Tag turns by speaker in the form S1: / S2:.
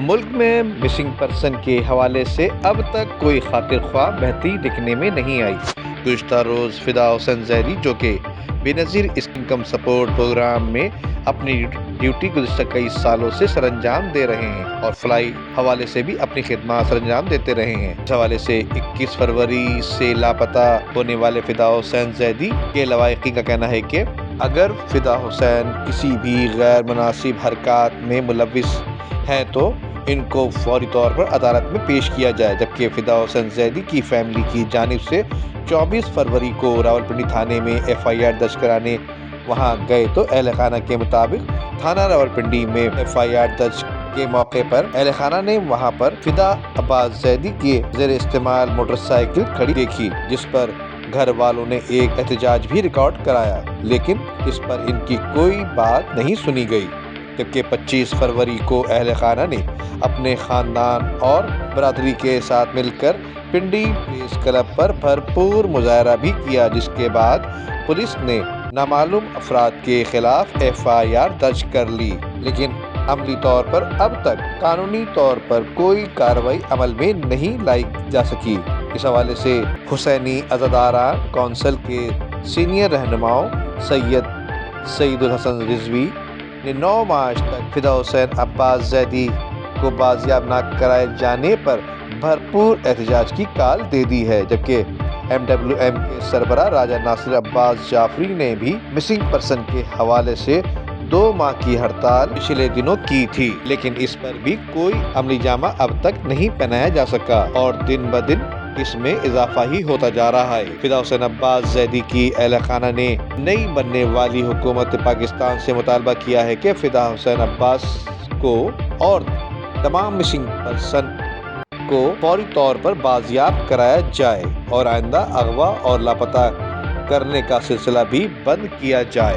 S1: ملک میں missing person کے حوالے سے اب تک کوئی خاطر خواہ بہتری دکھنے میں نہیں آئی۔ گزشتہ روز فدا حسین زیدی جو کہ بے نظیر انکم سپورٹ پروگرام میں اپنی ڈیوٹی گزشتہ کئی سالوں سے سر انجام دے رہے ہیں اور فلاحی حوالے سے بھی اپنی خدمات سر انجام دیتے رہے ہیں۔ اس حوالے سے 21 فروری سے لاپتہ ہونے والے فدا حسین زیدی کے لواحقین کا کہنا ہے کہ اگر فدا حسین کسی بھی غیر مناسب حرکات میں ملوث ہیں تو ان کو فوری طور پر عدالت میں پیش کیا جائے، جبکہ فدا حسین زیدی کی فیملی کی جانب سے 24 فروری کو راولپنڈی تھانے میں FIR درج کرانے وہاں گئے تو اہل خانہ کے مطابق تھانہ راولپنڈی میں FIR درج کے موقع پر اہل خانہ نے وہاں پر فدا عباس زیدی کی زیر استعمال موٹر سائیکل کھڑی دیکھی، جس پر گھر والوں نے ایک احتجاج بھی ریکارڈ کرایا، لیکن اس پر ان کی کوئی بات نہیں سنی گئی۔ جبکہ 25 فروری کو اہل خانہ نے اپنے خاندان اور برادری کے ساتھ مل کر پنڈی پریس کلب پر بھرپور مظاہرہ بھی کیا، جس کے بعد پولیس نے نامعلوم افراد کے خلاف FIR درج کر لی، لیکن عملی طور پر اب تک قانونی طور پر کوئی کارروائی عمل میں نہیں لائی جا سکی۔ اس حوالے سے حسینی عزاداران کونسل کے سینئر رہنماؤں سعید الحسن رضوی نے 9 مارچ تک فدا حسین عباس زیدی کو بازیاب نہ کرائے جانے پر بھرپور احتجاج کی کال دے دی ہے، جبکہ MWM کے سربراہ راجہ ناصر عباس جعفری نے بھی مسنگ پرسن کے حوالے سے 2 ماہ کی ہڑتال پچھلے دنوں کی تھی، لیکن اس پر بھی کوئی عملی جامہ اب تک نہیں پہنایا جا سکا اور دن بدن اس میں اضافہ ہی ہوتا جا رہا ہے۔ فدا حسین عباس زیدی کی اہل خانہ نے نئی بننے والی حکومت پاکستان سے مطالبہ کیا ہے کہ فدا حسین عباس کو اور تمام مسنگ پرسن کو فوری طور پر بازیاب کرایا جائے اور آئندہ اغوا اور لاپتہ کرنے کا سلسلہ بھی بند کیا جائے۔